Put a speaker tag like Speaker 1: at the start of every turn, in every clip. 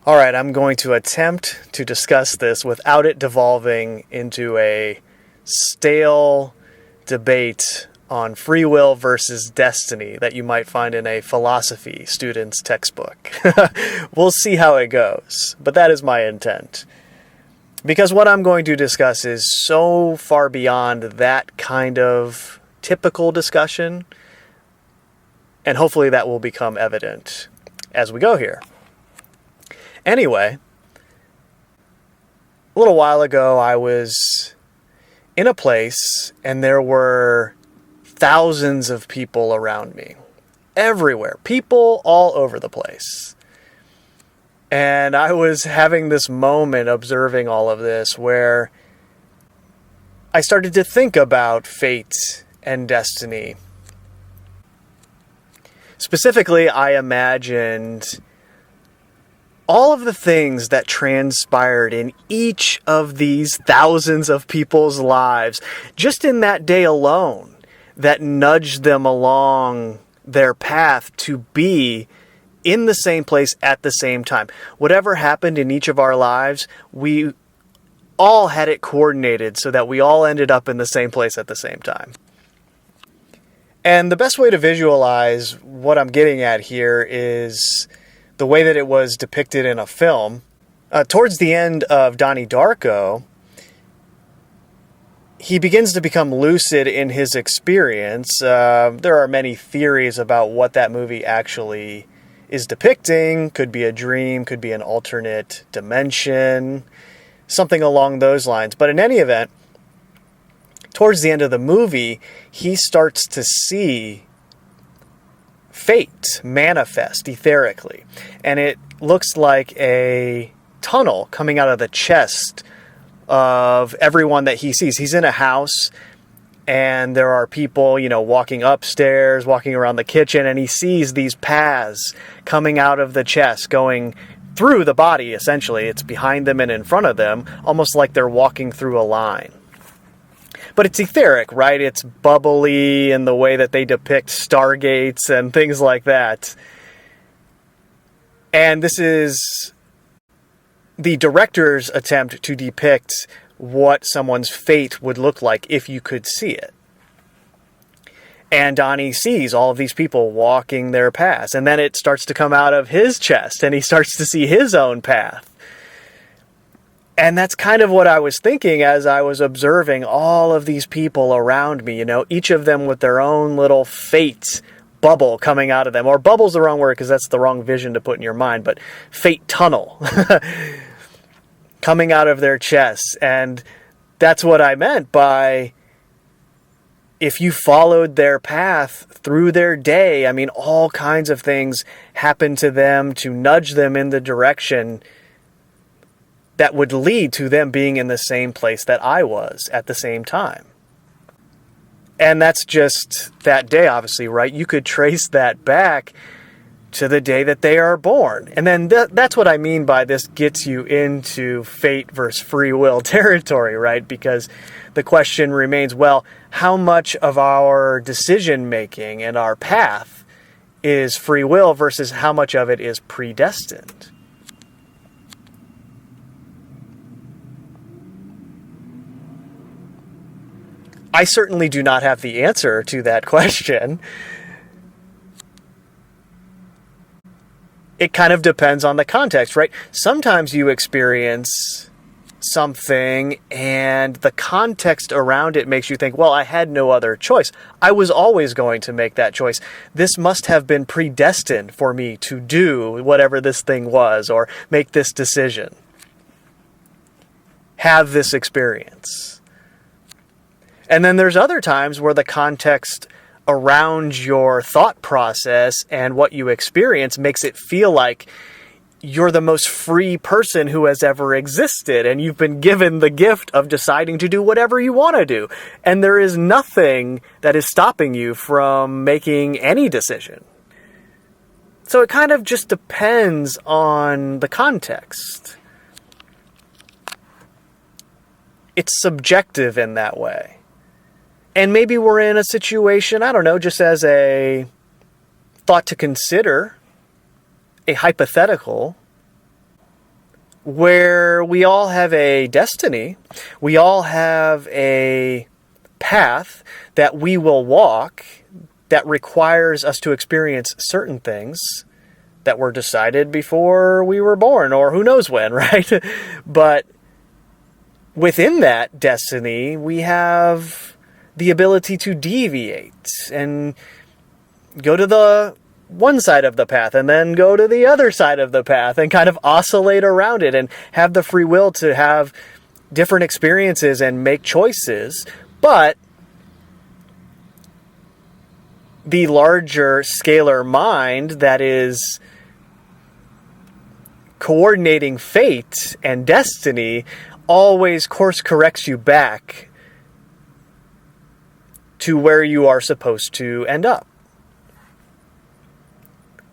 Speaker 1: All right, I'm going to attempt to discuss this without it devolving into a stale debate on free will versus destiny that you might find in a philosophy student's textbook. We'll see how it goes, but that is my intent. Because what I'm going to discuss is so far beyond that kind of typical discussion, and hopefully that will become evident as we go here. Anyway, a little while ago I was in a place and there were thousands of people around me. Everywhere. People all over the place. And I was having this moment observing all of this where I started to think about fate and destiny. Specifically, I imagined all of the things that transpired in each of these thousands of people's lives, just in that day alone, that nudged them along their path to be in the same place at the same time. Whatever happened in each of our lives, we all had it coordinated so that we all ended up in the same place at the same time. And the best way to visualize what I'm getting at here is the way that it was depicted in a film. Towards the end of Donnie Darko, he begins to become lucid in his experience. There are many theories about what that movie actually is depicting. Could be a dream, could be an alternate dimension, something along those lines. But in any event, towards the end of the movie, he starts to see fate manifest etherically. And it looks like a tunnel coming out of the chest of everyone that he sees. He's in a house and there are people, walking upstairs, walking around the kitchen, and he sees these paths coming out of the chest, going through the body, essentially. It's behind them and in front of them, almost like they're walking through a line. But it's etheric, right? It's bubbly in the way that they depict stargates and things like that. And this is the director's attempt to depict what someone's fate would look like if you could see it. And Donnie sees all of these people walking their paths. And then it starts to come out of his chest and he starts to see his own path. And that's kind of what I was thinking as I was observing all of these people around me, each of them with their own little fate bubble coming out of them. Or bubble's the wrong word because that's the wrong vision to put in your mind, but fate tunnel coming out of their chests. And that's what I meant by if you followed their path through their day, all kinds of things happen to them to nudge them in the direction that would lead to them being in the same place that I was at the same time. And that's just that day, obviously, right? You could trace that back to the day that they are born. And then that's what I mean by this gets you into fate versus free will territory, right? Because the question remains, well, how much of our decision making and our path is free will versus how much of it is predestined? I certainly do not have the answer to that question. It kind of depends on the context, right? Sometimes you experience something and the context around it makes you think, well, I had no other choice. I was always going to make that choice. This must have been predestined for me to do whatever this thing was or make this decision. Have this experience. And then there's other times where the context around your thought process and what you experience makes it feel like you're the most free person who has ever existed, and you've been given the gift of deciding to do whatever you want to do. And there is nothing that is stopping you from making any decision. So it kind of just depends on the context. It's subjective in that way. And maybe we're in a situation, I don't know, just as a thought to consider, a hypothetical, where we all have a destiny, we all have a path that we will walk that requires us to experience certain things that were decided before we were born, or who knows when, right? But within that destiny, we have the ability to deviate and go to the one side of the path and then go to the other side of the path and kind of oscillate around it and have the free will to have different experiences and make choices. But the larger scalar mind that is coordinating fate and destiny always course corrects you back to where you are supposed to end up,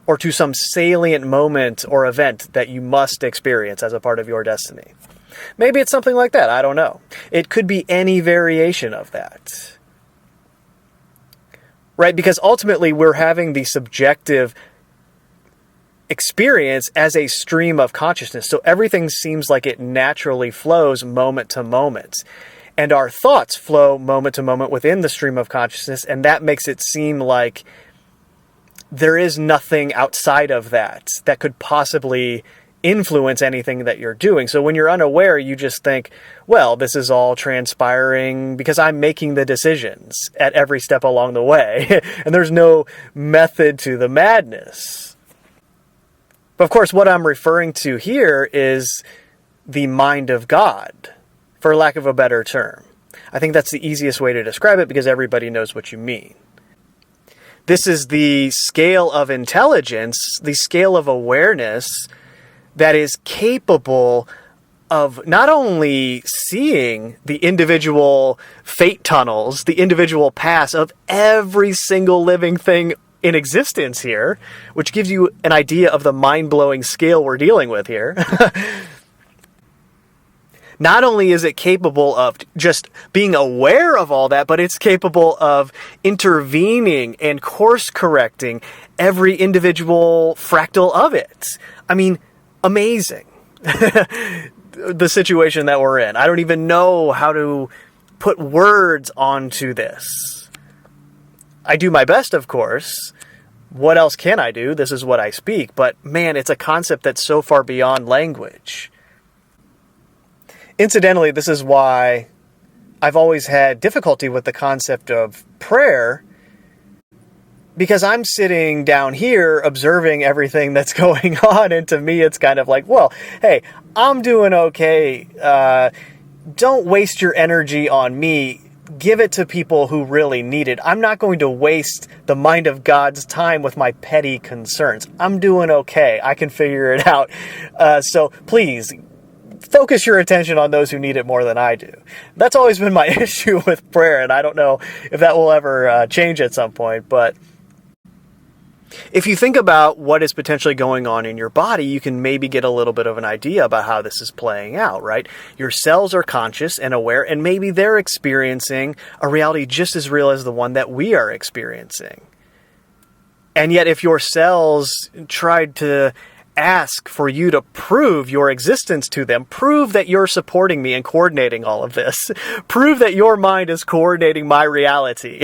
Speaker 1: or to some salient moment or event that you must experience as a part of your destiny. Maybe it's something like that. I don't know. It could be any variation of that. Right? Because ultimately we're having the subjective experience as a stream of consciousness. So everything seems like it naturally flows moment to moment. And our thoughts flow moment to moment within the stream of consciousness. And that makes it seem like there is nothing outside of that that could possibly influence anything that you're doing. So when you're unaware, you just think, well, this is all transpiring because I'm making the decisions at every step along the way. And there's no method to the madness. But of course, what I'm referring to here is the mind of God, for lack of a better term. I think that's the easiest way to describe it because everybody knows what you mean. This is the scale of intelligence, the scale of awareness that is capable of not only seeing the individual fate tunnels, the individual paths of every single living thing in existence here, which gives you an idea of the mind-blowing scale we're dealing with here. Not only is it capable of just being aware of all that, but it's capable of intervening and course-correcting every individual fractal of it. I mean, amazing. The situation that we're in. I don't even know how to put words onto this. I do my best, of course. What else can I do? This is what I speak. But man, it's a concept that's so far beyond language. Incidentally, this is why I've always had difficulty with the concept of prayer, because I'm sitting down here observing everything that's going on, and to me it's kind of like, well, hey, I'm doing okay. Don't waste your energy on me. Give it to people who really need it. I'm not going to waste the mind of God's time with my petty concerns. I'm doing okay. I can figure it out. So please, focus your attention on those who need it more than I do. That's always been my issue with prayer, and I don't know if that will ever change at some point, but if you think about what is potentially going on in your body, you can maybe get a little bit of an idea about how this is playing out, right? Your cells are conscious and aware, and maybe they're experiencing a reality just as real as the one that we are experiencing. And yet if your cells tried to ask for you to prove your existence to them, prove that you're supporting me and coordinating all of this, prove that your mind is coordinating my reality.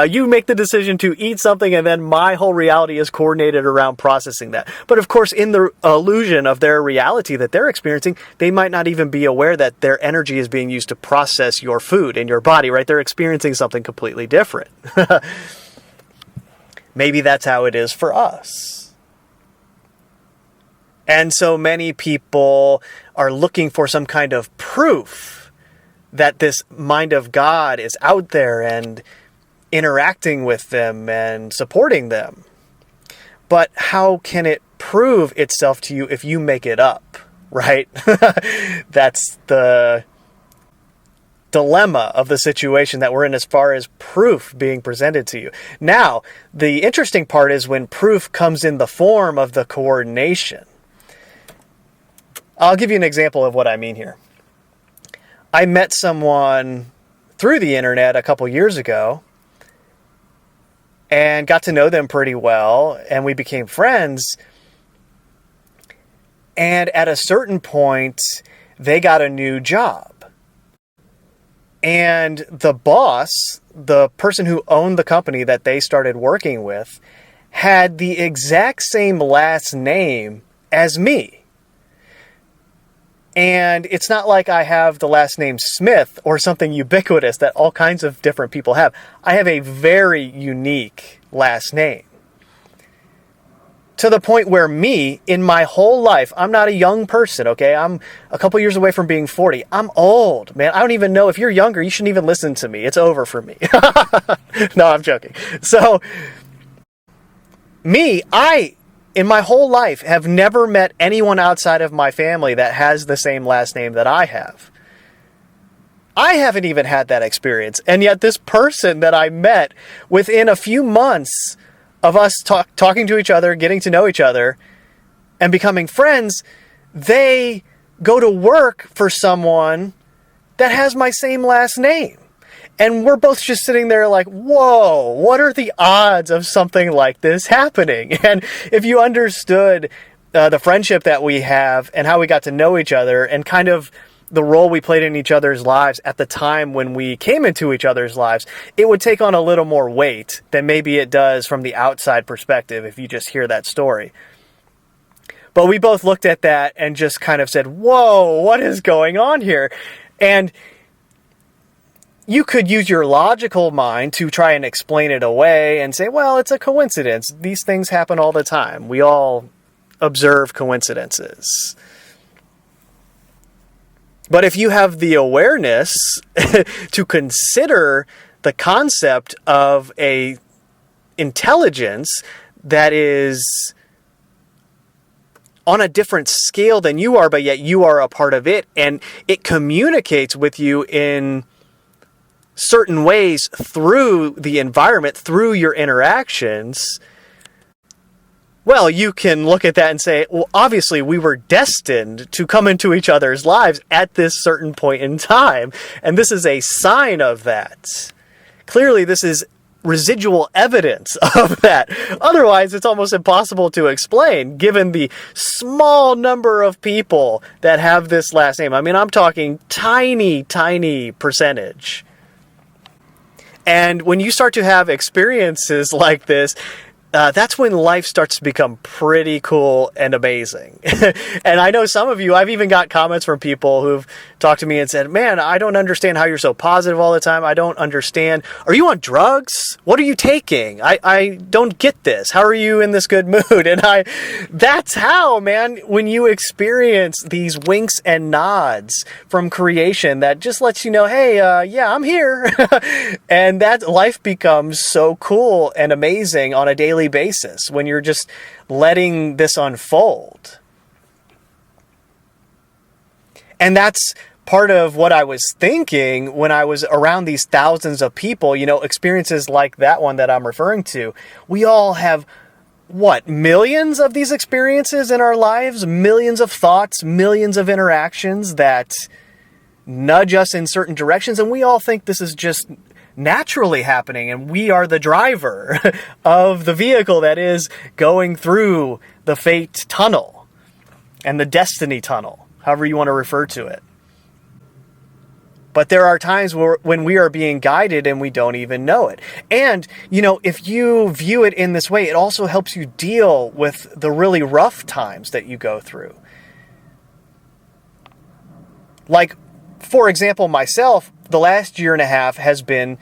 Speaker 1: You make the decision to eat something and then my whole reality is coordinated around processing that. But of course, in the illusion of their reality that they're experiencing, they might not even be aware that their energy is being used to process your food in your body, right? They're experiencing something completely different. Maybe that's how it is for us. And so many people are looking for some kind of proof that this mind of God is out there and interacting with them and supporting them. But how can it prove itself to you if you make it up, right? That's the dilemma of the situation that we're in as far as proof being presented to you. Now, the interesting part is when proof comes in the form of the coordination. I'll give you an example of what I mean here. I met someone through the internet a couple years ago and got to know them pretty well, and we became friends. And at a certain point, they got a new job. And the boss, the person who owned the company that they started working with, had the exact same last name as me. And it's not like I have the last name Smith or something ubiquitous that all kinds of different people have. I have a very unique last name. To the point where me, in my whole life, I'm not a young person, okay? I'm a couple years away from being 40. I'm old, man. I don't even know. If you're younger, you shouldn't even listen to me. It's over for me. No, I'm joking. So, in my whole life, have never met anyone outside of my family that has the same last name that I have. I haven't even had that experience. And yet this person that I met within a few months of us talking to each other, getting to know each other, and becoming friends, they go to work for someone that has my same last name. And we're both just sitting there like, whoa, what are the odds of something like this happening? And if you understood the friendship that we have and how we got to know each other and kind of the role we played in each other's lives at the time when we came into each other's lives, it would take on a little more weight than maybe it does from the outside perspective if you just hear that story. But we both looked at that and just kind of said, whoa, what is going on here? And you could use your logical mind to try and explain it away and say, well, it's a coincidence. These things happen all the time. We all observe coincidences. But if you have the awareness to consider the concept of a intelligence that is on a different scale than you are, but yet you are a part of it, and it communicates with you in certain ways through the environment, through your interactions, well, you can look at that and say, well, obviously we were destined to come into each other's lives at this certain point in time. And this is a sign of that. Clearly, this is residual evidence of that. Otherwise, it's almost impossible to explain, given the small number of people that have this last name. I mean, I'm talking tiny, tiny percentage. And when you start to have experiences like this, that's when life starts to become pretty cool and amazing. And I know some of you, I've even got comments from people who've talked to me and said, man, I don't understand how you're so positive all the time. I don't understand. Are you on drugs? What are you taking? I don't get this. How are you in this good mood? And that's how, man, when you experience these winks and nods from creation that just lets you know, hey, yeah, I'm here. And that life becomes so cool and amazing on a daily basis when you're just letting this unfold. And that's part of what I was thinking when I was around these thousands of people, you know, experiences like that one that I'm referring to. We all have, millions of these experiences in our lives, millions of thoughts, millions of interactions that nudge us in certain directions. And we all think this is just naturally happening, and we are the driver of the vehicle that is going through the fate tunnel and the destiny tunnel, however you want to refer to it. But there are times when we are being guided and we don't even know it. And, you know, if you view it in this way, it also helps you deal with the really rough times that you go through. Like, for example, myself, the last year and a half has been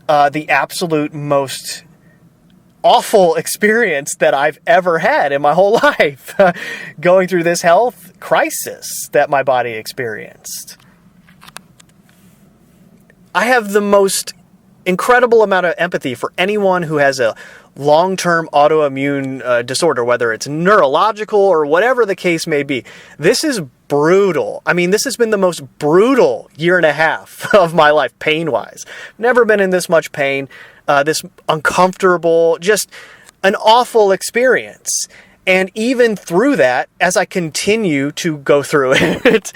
Speaker 1: the absolute most awful experience that I've ever had in my whole life. Going through this health crisis that my body experienced. I have the most incredible amount of empathy for anyone who has a long-term autoimmune disorder, whether it's neurological or whatever the case may be. This is brutal. I mean, this has been the most brutal year and a half of my life, pain-wise. Never been in this much pain, this uncomfortable, just an awful experience. And even through that, as I continue to go through it,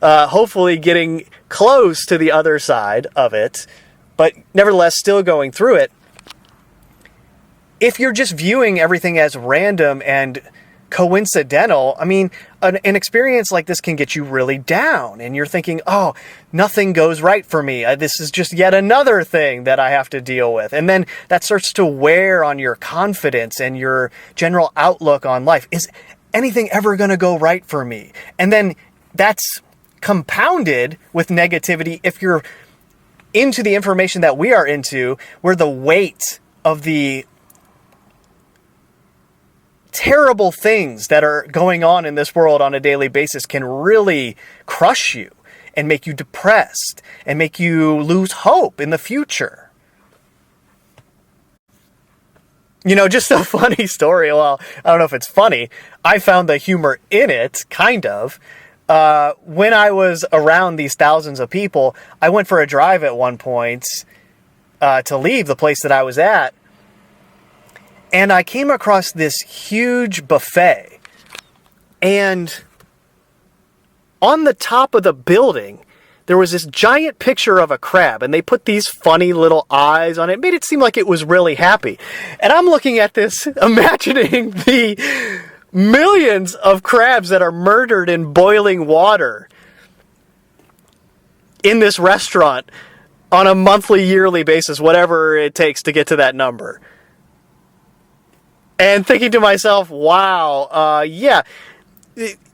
Speaker 1: hopefully getting close to the other side of it, but nevertheless still going through it, if you're just viewing everything as random and coincidental. I mean, an experience like this can get you really down, and you're thinking, oh, nothing goes right for me. This is just yet another thing that I have to deal with. And then that starts to wear on your confidence and your general outlook on life. Is anything ever going to go right for me? And then that's compounded with negativity if you're into the information that we are into, where the weight of the terrible things that are going on in this world on a daily basis can really crush you and make you depressed and make you lose hope in the future. You know, just a funny story. Well, I don't know if it's funny. I found the humor in it, kind of. When I was around these thousands of people, I went for a drive at one point to leave the place that I was at. And I came across this huge buffet. And on the top of the building, there was this giant picture of a crab. And they put these funny little eyes on it. It made it seem like it was really happy. And I'm looking at this, imagining the millions of crabs that are murdered in boiling water in this restaurant on a monthly, yearly basis, whatever it takes to get to that number. And thinking to myself, wow, yeah,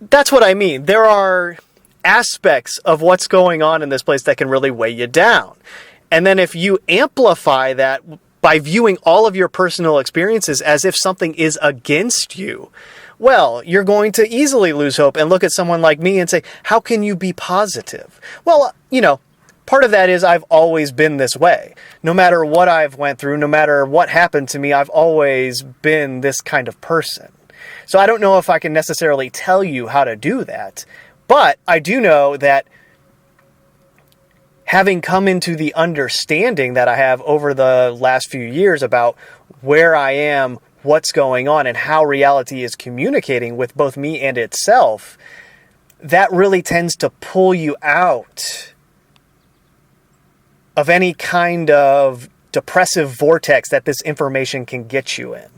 Speaker 1: that's what I mean. There are aspects of what's going on in this place that can really weigh you down. And then if you amplify that by viewing all of your personal experiences as if something is against you, well, you're going to easily lose hope and look at someone like me and say, how can you be positive? Well, you know, part of that is I've always been this way. No matter what I've went through, no matter what happened to me, I've always been this kind of person. So I don't know if I can necessarily tell you how to do that, but I do know that having come into the understanding that I have over the last few years about where I am, what's going on, and how reality is communicating with both me and itself, that really tends to pull you out of any kind of depressive vortex that this information can get you in.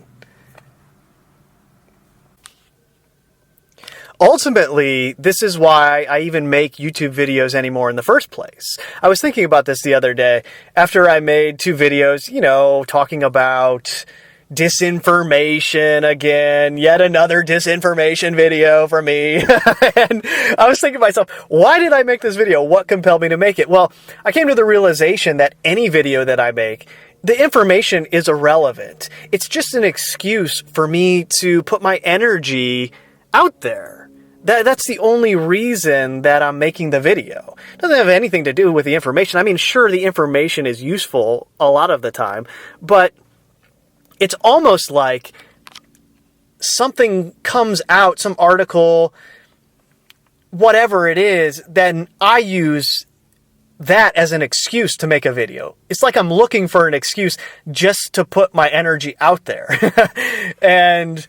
Speaker 1: Ultimately, this is why I even make YouTube videos anymore in the first place. I was thinking about this the other day after I made 2 videos, you know, talking about disinformation again, yet another disinformation video for me. And I was thinking to myself, why did I make this video? What compelled me to make it? Well, I came to the realization that any video that I make, the information is irrelevant. It's just an excuse for me to put my energy out there. That's the only reason that I'm making the video. It doesn't have anything to do with the information. I mean, sure, the information is useful a lot of the time, but it's almost like something comes out, some article, whatever it is, then I use that as an excuse to make a video. It's like I'm looking for an excuse just to put my energy out there. And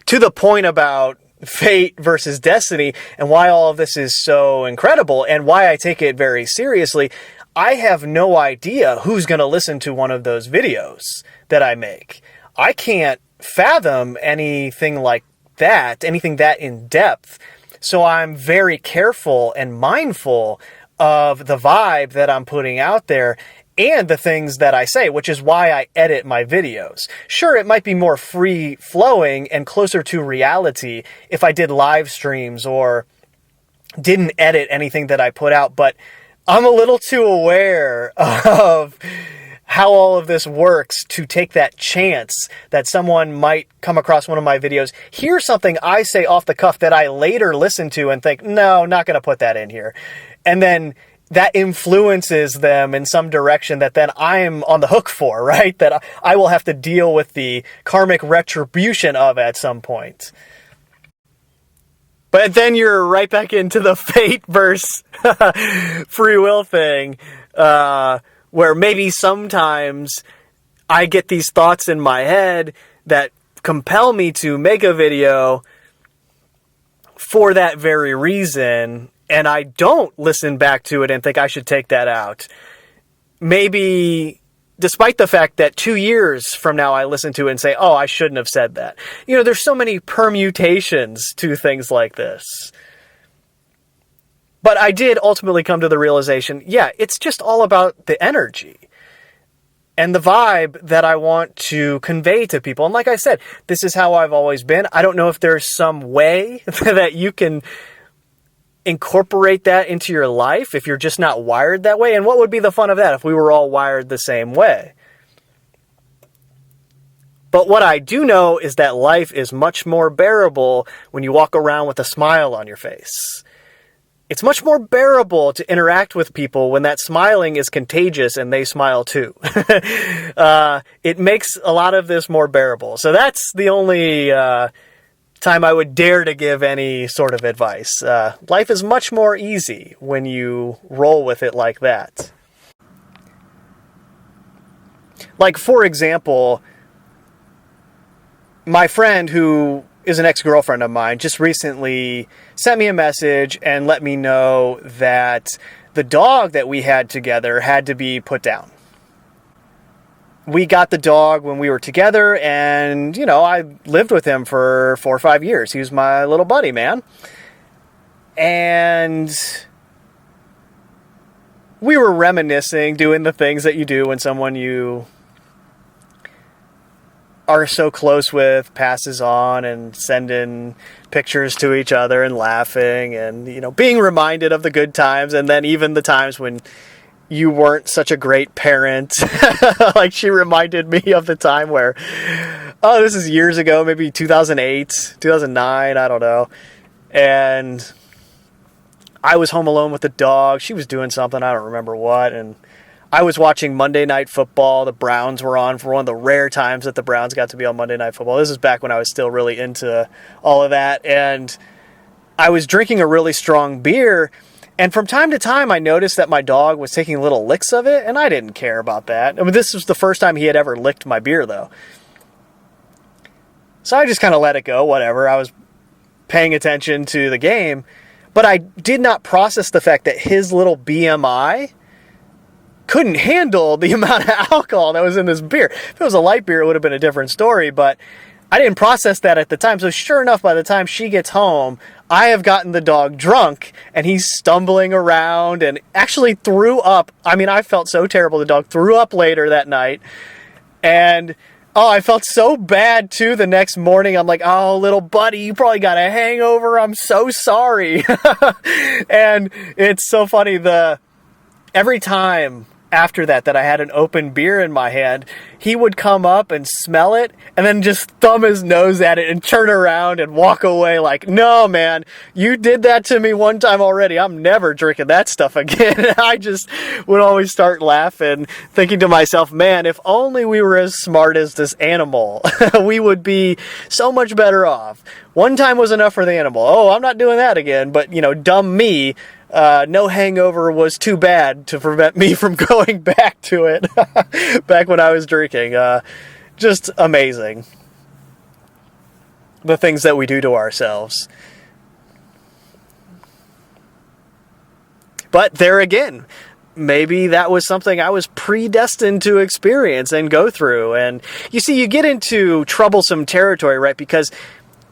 Speaker 1: to the point about fate versus destiny and why all of this is so incredible and why I take it very seriously, I have no idea who's going to listen to one of those videos that I make. I can't fathom anything like that, anything that in depth. So I'm very careful and mindful of the vibe that I'm putting out there and the things that I say, which is why I edit my videos. Sure, it might be more free-flowing and closer to reality if I did live streams or didn't edit anything that I put out, but I'm a little too aware of how all of this works to take that chance that someone might come across one of my videos, hear something I say off the cuff that I later listen to and think, no, not going to put that in here. And then that influences them in some direction that then I'm on the hook for, right? That I will have to deal with the karmic retribution of at some point. But then you're right back into the fate versus free will thing, where maybe sometimes I get these thoughts in my head that compel me to make a video for that very reason, and I don't listen back to it and think I should take that out. Maybe despite the fact that 2 years from now I listen to it and say, oh, I shouldn't have said that. There's so many permutations to things like this. But I did ultimately come to the realization, it's just all about the energy and the vibe that I want to convey to people. And like I said, this is how I've always been. I don't know if there's some way that you can incorporate that into your life if you're just not wired that way. And what would be the fun of that if we were all wired the same way? But what I do know is that life is much more bearable when you walk around with a smile on your face. It's much more bearable to interact with people when that smiling is contagious and they smile too. It makes a lot of this more bearable. So that's the only time I would dare to give any sort of advice. Life is much more easy when you roll with it like that. Like, for example, my friend who is an ex-girlfriend of mine just recently sent me a message and let me know that the dog that we had together had to be put down. We got the dog when we were together, and, I lived with him for 4 or 5 years. He was my little buddy, man. And we were reminiscing, doing the things that you do when someone you are so close with passes on, and sending pictures to each other and laughing and, being reminded of the good times, and then even the times when you weren't such a great parent. Like, she reminded me of the time where, this is years ago, maybe 2008, 2009, I don't know. And I was home alone with the dog. She was doing something, I don't remember what, and I was watching Monday Night Football. The Browns were on for one of the rare times that the Browns got to be on Monday Night Football. This is back when I was still really into all of that. And I was drinking a really strong beer. And from time to time, I noticed that my dog was taking little licks of it. And I didn't care about that. I mean, this was the first time he had ever licked my beer, though. So I just kind of let it go, whatever. I was paying attention to the game. But I did not process the fact that his little BMI couldn't handle the amount of alcohol that was in this beer. If it was a light beer, it would have been a different story, but I didn't process that at the time. So sure enough, by the time she gets home, I have gotten the dog drunk, and he's stumbling around and actually threw up. I mean, I felt so terrible. The dog threw up later that night, and I felt so bad too the next morning. I'm like, oh, little buddy, you probably got a hangover. I'm so sorry. And it's so funny, every time after that I had an open beer in my hand, he would come up and smell it and then just thumb his nose at it and turn around and walk away like, no, man, you did that to me one time already. I'm never drinking that stuff again. I just would always start laughing, thinking to myself, man, if only we were as smart as this animal, we would be so much better off. One time was enough for the animal. Oh, I'm not doing that again. But, dumb me, no hangover was too bad to prevent me from going back to it back when I was drinking. Just amazing. The things that we do to ourselves. But there again, maybe that was something I was predestined to experience and go through. And you see, you get into troublesome territory, right? Because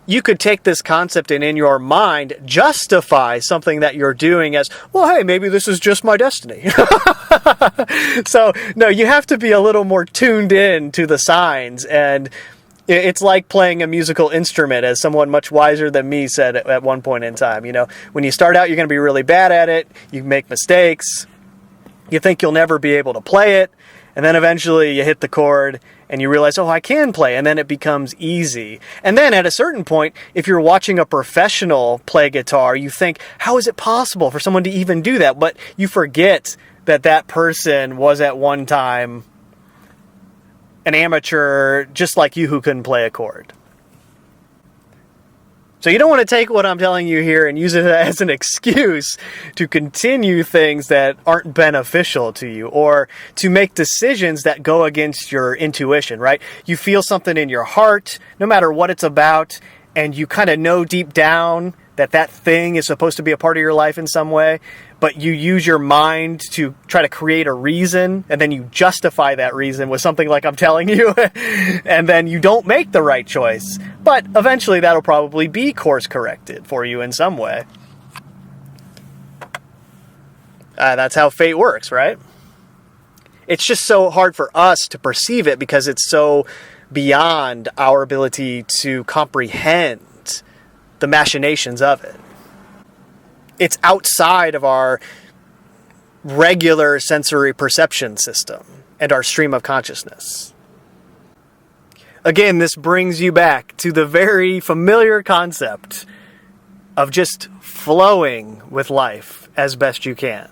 Speaker 1: you could take this concept and in your mind justify something that you're doing as, well, hey, maybe this is just my destiny. So, no, you have to be a little more tuned in to the signs. And it's like playing a musical instrument, as someone much wiser than me said at one point in time. When you start out, you're going to be really bad at it. You make mistakes. You think you'll never be able to play it. And then eventually you hit the chord and you realize, oh, I can play. And then it becomes easy. And then at a certain point, if you're watching a professional play guitar, you think, how is it possible for someone to even do that? But you forget that that person was at one time an amateur just like you who couldn't play a chord. So you don't want to take what I'm telling you here and use it as an excuse to continue things that aren't beneficial to you, or to make decisions that go against your intuition, right? You feel something in your heart, no matter what it's about, and you kind of know deep down that thing is supposed to be a part of your life in some way, but you use your mind to try to create a reason, and then you justify that reason with something like I'm telling you, and then you don't make the right choice. But eventually that'll probably be course corrected for you in some way. That's how fate works, right? It's just so hard for us to perceive it because it's so beyond our ability to comprehend the machinations of it. It's outside of our regular sensory perception system and our stream of consciousness. Again, this brings you back to the very familiar concept of just flowing with life as best you can.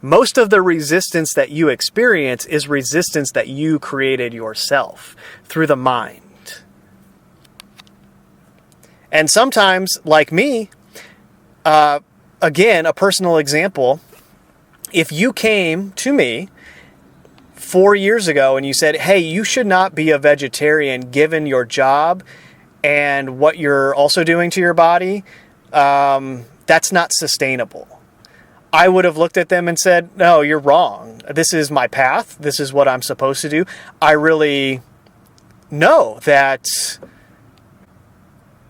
Speaker 1: Most of the resistance that you experience is resistance that you created yourself through the mind. And sometimes, like me, again, a personal example, if you came to me 4 years ago and you said, hey, you should not be a vegetarian given your job and what you're also doing to your body, that's not sustainable. I would have looked at them and said, no, you're wrong. This is my path. This is what I'm supposed to do. I really know that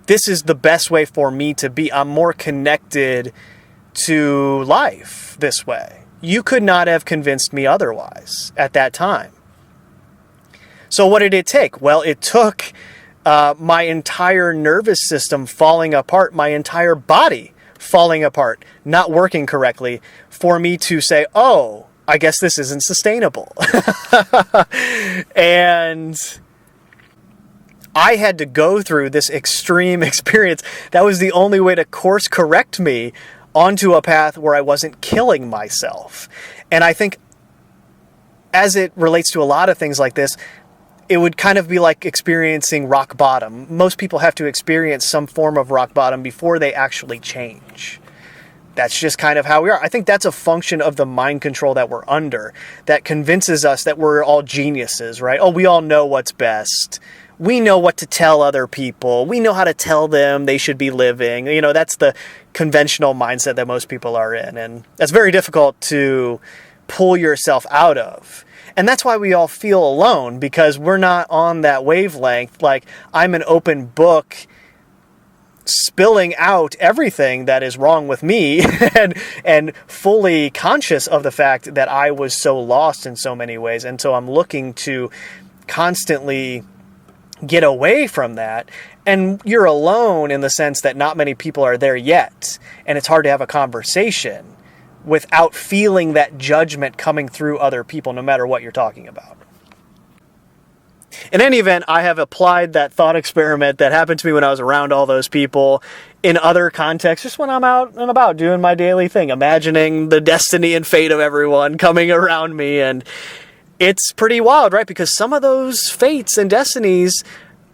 Speaker 1: this is the best way for me to be. I'm more connected to life this way. You could not have convinced me otherwise at that time. So what did it take? Well, it took my entire nervous system falling apart, my entire body falling apart, not working correctly, for me to say, oh, I guess this isn't sustainable. And I had to go through this extreme experience. That was the only way to course correct me onto a path where I wasn't killing myself. And I think as it relates to a lot of things like this, it would kind of be like experiencing rock bottom. Most people have to experience some form of rock bottom before they actually change. That's just kind of how we are. I think that's a function of the mind control that we're under that convinces us that we're all geniuses, right? Oh, we all know what's best. We know what to tell other people. We know how to tell them they should be living. You know, that's the conventional mindset that most people are in. And that's very difficult to pull yourself out of. And that's why we all feel alone, because we're not on that wavelength. Like, I'm an open book spilling out everything that is wrong with me and fully conscious of the fact that I was so lost in so many ways. And so I'm looking to constantly get away from that. And you're alone in the sense that not many people are there yet. And it's hard to have a conversation without feeling that judgment coming through other people, no matter what you're talking about. In any event, I have applied that thought experiment that happened to me when I was around all those people in other contexts, just when I'm out and about doing my daily thing, imagining the destiny and fate of everyone coming around me. And it's pretty wild, right? Because some of those fates and destinies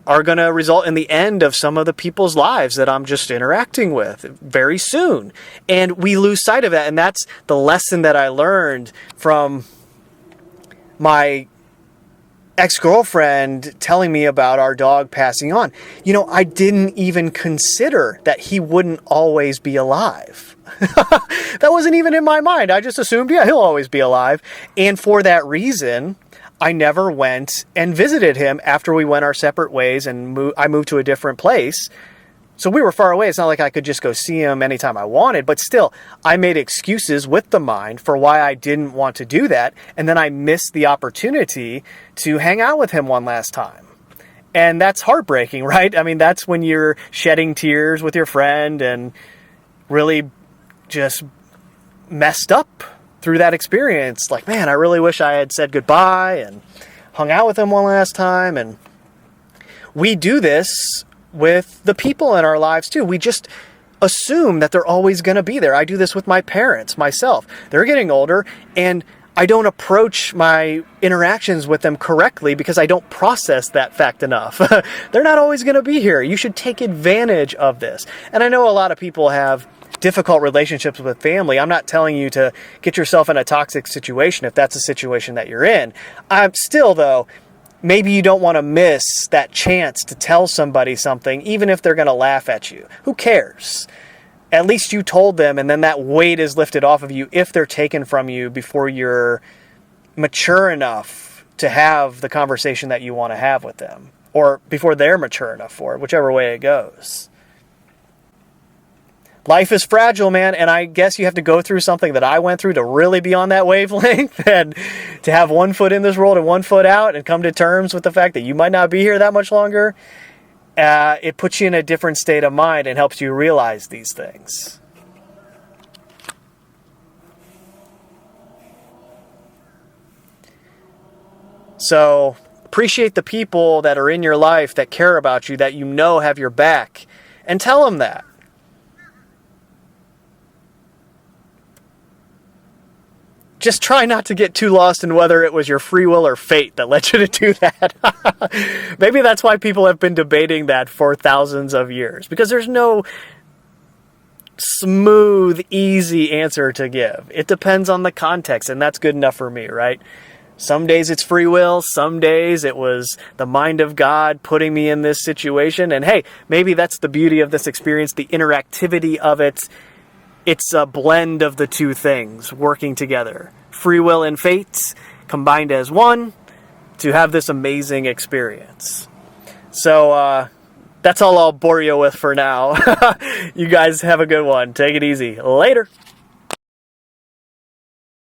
Speaker 1: are going to result in the end of some of the people's lives that I'm just interacting with very soon. And we lose sight of that. And that's the lesson that I learned from my ex-girlfriend telling me about our dog passing on. You know, I didn't even consider that he wouldn't always be alive. That wasn't even in my mind. I just assumed, yeah, he'll always be alive. And for that reason, I never went and visited him after we went our separate ways and I moved to a different place. So we were far away. It's not like I could just go see him anytime I wanted, but still, I made excuses with the mind for why I didn't want to do that. And then I missed the opportunity to hang out with him one last time. And that's heartbreaking, right? I mean, that's when you're shedding tears with your friend and really just messed up through that experience. Like, man, I really wish I had said goodbye and hung out with him one last time. And we do this with the people in our lives too. We just assume that they're always going to be there. I do this with my parents, myself. They're getting older, and I don't approach my interactions with them correctly because I don't process that fact enough. They're not always going to be here. You should take advantage of this. And I know a lot of people have difficult relationships with family. I'm not telling you to get yourself in a toxic situation if that's a situation that you're in. Still, though, maybe you don't want to miss that chance to tell somebody something, even if they're going to laugh at you. Who cares? At least you told them, and then that weight is lifted off of you if they're taken from you before you're mature enough to have the conversation that you want to have with them, or before they're mature enough for it, whichever way it goes. Life is fragile, man, and I guess you have to go through something that I went through to really be on that wavelength, and to have one foot in this world and one foot out, and come to terms with the fact that you might not be here that much longer. It puts you in a different state of mind and helps you realize these things. So appreciate the people that are in your life that care about you, that you know have your back, and tell them that. Just try not to get too lost in whether it was your free will or fate that led you to do that. Maybe that's why people have been debating that for thousands of years, because there's no smooth, easy answer to give. It depends on the context, and that's good enough for me, right? Some days it's free will, some days it was the mind of God putting me in this situation, and hey, maybe that's the beauty of this experience, the interactivity of it. It's a blend of the two things working together. Free will and fate combined as one to have this amazing experience. So that's all I'll bore you with for now. You guys have a good one. Take it easy. Later.